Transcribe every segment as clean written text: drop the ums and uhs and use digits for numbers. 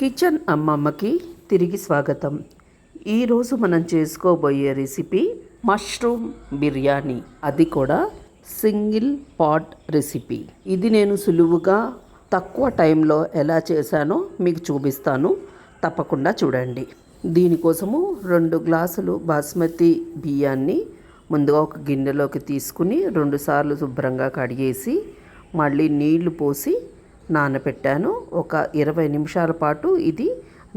Kitchen అమ్మమ్మకి తిరిగి స్వాగతం. ఈరోజు మనం చేసుకోబోయే రెసిపీ మష్రూమ్ బిర్యానీ, అది కూడా సింగిల్ పాట్ రెసిపీ. ఇది నేను సులువుగా తక్కువ టైంలో ఎలా చేశానో మీకు చూపిస్తాను, తప్పకుండా చూడండి. దీనికోసము 2 గ్లాసులు బాస్మతి బియ్యాన్ని ముందుగా ఒక గిన్నెలోకి తీసుకుని 2 సార్లు శుభ్రంగా కడిగేసి మళ్ళీ నీళ్లు పోసి నానబెట్టాను. ఒక 20 నిమిషాల పాటు ఇది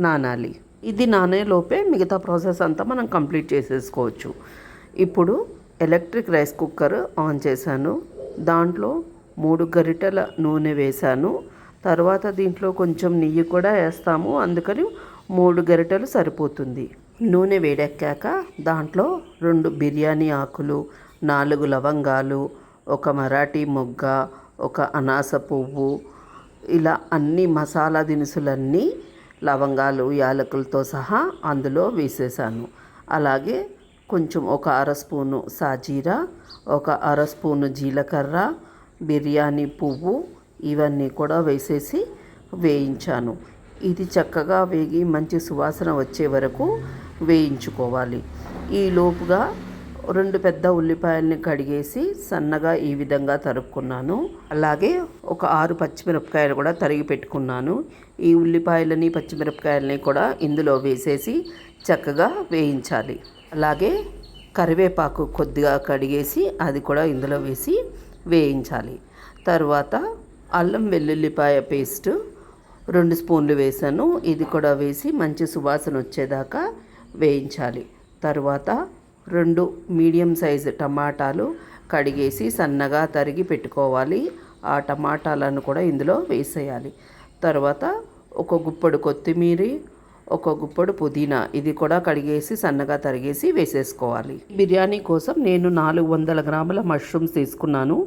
నానాలి. ఇది నానేలోపే మిగతా ప్రాసెస్ అంతా మనం కంప్లీట్ చేసేసుకోవచ్చు. ఇప్పుడు ఎలక్ట్రిక్ రైస్ కుక్కర్ ఆన్ చేశాను. దాంట్లో 3 గరిటెల నూనె వేశాను. తర్వాత దీంట్లో కొంచెం నెయ్యి కూడా వేస్తాము, అందుకని 3 గరిటెలు సరిపోతుంది. నూనె వేడెక్కాక దాంట్లో 2 బిర్యానీ ఆకులు, 4 లవంగాలు, ఒక మరాఠీ మొగ్గ, ఒక అనాస పువ్వు, ఇలా అన్ని మసాలా దినుసులన్నీ లవంగాలు యాలకులతో సహా అందులో వేసేసాను. అలాగే కొంచెం ఒక 1/2 స్పూను సాజీరా, ఒక 1/2 స్పూను జీలకర్ర, బిర్యానీ పువ్వు, ఇవన్నీ కూడా వేసేసి వేయించాను. ఇది చక్కగా వేగి మంచి సువాసన వచ్చే వరకు వేయించుకోవాలి. ఈ లోపుగా 2 పెద్ద ఉల్లిపాయల్ని కడిగేసి సన్నగా ఈ విధంగా తరుక్కున్నాను. అలాగే ఒక 6 పచ్చిమిరపకాయలు కూడా తరిగి పెట్టుకున్నాను. ఈ ఉల్లిపాయలని పచ్చిమిరపకాయలని కూడా ఇందులో వేసేసి చక్కగా వేయించాలి. అలాగే కరివేపాకు కొద్దిగా కడిగేసి అది కూడా ఇందులో వేసి వేయించాలి. తర్వాత అల్లం వెల్లుల్లిపాయ పేస్ట్ 2 స్పూన్లు వేసాను. ఇది కూడా వేసి మంచి సువాసన వచ్చేదాకా వేయించాలి. తర్వాత 2 మీడియం సైజు టమాటాలు కడిగేసి సన్నగా తరిగి పెట్టుకోవాలి. ఆ టమాటాలను కూడా ఇందులో వేసేయాలి. తర్వాత ఒక గుప్పడు కొత్తిమీర, ఒక గుప్పడు పుదీనా, ఇది కూడా కడిగేసి సన్నగా తరిగేసి వేసేసుకోవాలి. బిర్యానీ కోసం నేను 400 గ్రాముల మష్రూమ్స్ తీసుకున్నాను.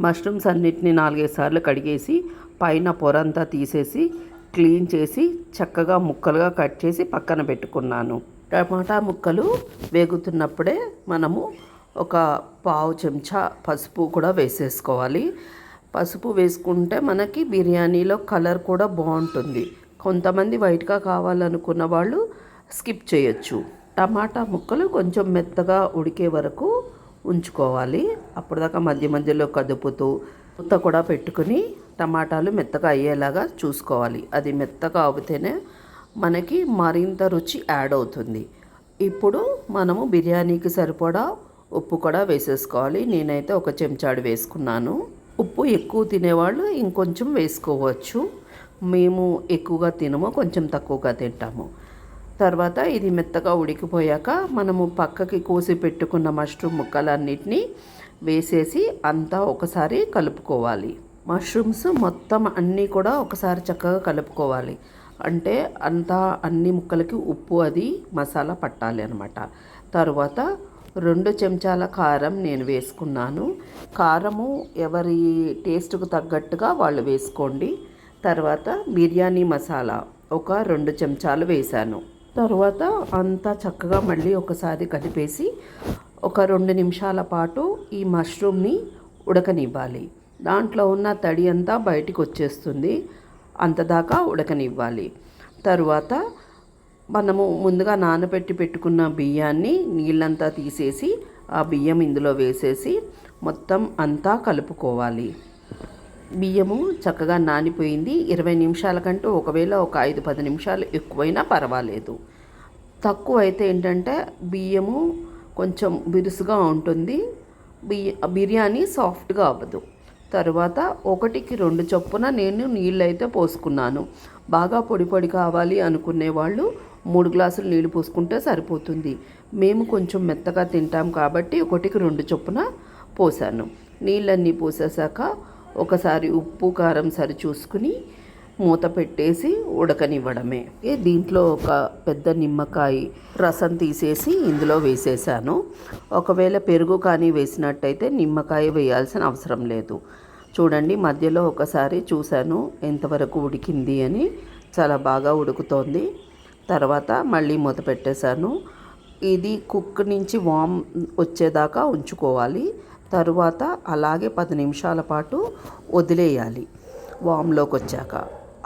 మష్రూమ్స్ అన్నిటిని 4-5 సార్లు కడిగేసి పైన పొరంతా తీసేసి క్లీన్ చేసి చక్కగా ముక్కలుగా కట్ చేసి పక్కన పెట్టుకున్నాను. టమాటా ముక్కలు వేగుతున్నప్పుడే మనము ఒక 1/2 చెంచా పసుపు కూడా వేసేసుకోవాలి. పసుపు వేసుకుంటే మనకి బిర్యానీలో కలర్ కూడా బాగుంటుంది. కొంతమంది వైట్గా కావాలనుకున్న వాళ్ళు స్కిప్ చేయొచ్చు. టమాటా ముక్కలు కొంచెం మెత్తగా ఉడికే వరకు ఉంచుకోవాలి. అప్పటిదాకా మధ్య మధ్యలో కదుపుతూ మూత కూడా పెట్టుకుని టమాటాలు మెత్తగా అయ్యేలాగా చూసుకోవాలి. అది మెత్తగా అవుతేనే మనకి మరింత రుచి యాడ్ అవుతుంది. ఇప్పుడు మనము బిర్యానీకి సరిపడా ఉప్పు కూడా వేసేసుకోవాలి. నేనైతే 1 చెంచాడు వేసుకున్నాను. ఉప్పు ఎక్కువ తినేవాళ్ళు ఇంకొంచెం వేసుకోవచ్చు. మేము ఎక్కువగా తినము, కొంచెం తక్కువగా తింటాము. తర్వాత ఇది మెత్తగా ఉడికిపోయాక మనము పక్కకి కోసి పెట్టుకున్న మష్రూమ్ ముక్కలన్నిటినీ వేసేసి అంతా ఒకసారి కలుపుకోవాలి. మష్రూమ్స్ మొత్తం అన్నీ కూడా ఒకసారి చక్కగా కలుపుకోవాలి. అంటే అంతా అన్ని ముక్కలకి ఉప్పు అది మసాలా పట్టాలి అన్నమాట. తర్వాత 2 చెంచాల కారం నేను వేసుకున్నాను. కారము ఎవరి టేస్ట్కు తగ్గట్టుగా వాళ్ళు వేసుకోండి. తర్వాత బిర్యానీ మసాలా ఒక 2 చెంచాలు వేశాను. తర్వాత అంతా చక్కగా మళ్ళీ ఒకసారి కలిపేసి ఒక 2 నిమిషాల పాటు ఈ మష్రూమ్ని ఉడకనివ్వాలి. దాంట్లో ఉన్న తడి అంతా బయటికి వచ్చేస్తుంది, అంతదాకా ఉడకనివ్వాలి. తరువాత మనము ముందుగా నానబెట్టి పెట్టుకున్న బియ్యాన్ని నీళ్ళంతా తీసేసి ఆ బియ్యం ఇందులో వేసేసి మొత్తం అంతా కలుపుకోవాలి. బియ్యము చక్కగా నానిపోయింది. 20 నిమిషాల కంటే ఒకవేళ ఒక 5-10 నిమిషాలు ఎక్కువైనా పర్వాలేదు. తక్కువ అయితే ఏంటంటే బియ్యము కొంచెం బిరుసుగా ఉంటుంది, బిర్యానీ సాఫ్ట్గా అవ్వదు. తర్వాత 1కి 2 చొప్పున నేను నీళ్ళు అయితే పోసుకున్నాను. బాగా పొడి పొడి కావాలి అనుకునే వాళ్ళు 3 గ్లాసులు నీళ్ళు పోసుకుంటే సరిపోతుంది. మేము కొంచెం మెత్తగా తింటాం కాబట్టి 1కి 2 చొప్పున పోసాను. నీళ్ళన్నీ పోసేసాక ఒకసారి ఉప్పు కారం సరి చూసుకుని మూత పెట్టేసి ఉడకనివ్వడమే. దీంట్లో ఒక పెద్ద నిమ్మకాయ రసం తీసేసి ఇందులో వేసేసాను. ఒకవేళ పెరుగు కానీ వేసినట్టయితే నిమ్మకాయ వేయాల్సిన అవసరం లేదు. చూడండి, మధ్యలో ఒకసారి చూశాను ఎంతవరకు ఉడికింది అని. చాలా బాగా ఉడుకుతోంది. తర్వాత మళ్ళీ మూత పెట్టేశాను. ఇది కుక్ నుంచి వామ్ వచ్చేదాకా ఉంచుకోవాలి. తరువాత అలాగే 10 నిమిషాల పాటు వదిలేయాలి వామ్లోకి వచ్చాక.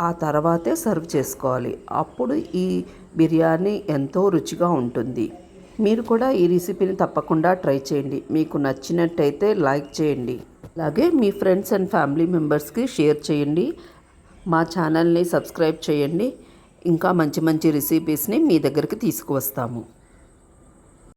ఆ తర్వాతే సర్వ్ చేసుకోవాలి. అప్పుడు ఈ బిర్యానీ ఎంతో రుచిగా ఉంటుంది. మీరు కూడా ఈ రెసిపీని తప్పకుండా ట్రై చేయండి. మీకు నచ్చినట్టయితే లైక్ చేయండి. అలాగే మీ ఫ్రెండ్స్ అండ్ ఫ్యామిలీ మెంబర్స్కి షేర్ చేయండి. మా ఛానల్ని సబ్స్క్రైబ్ చేయండి. ఇంకా మంచి మంచి రెసిపీస్ని మీ దగ్గరికి తీసుకువస్తాము.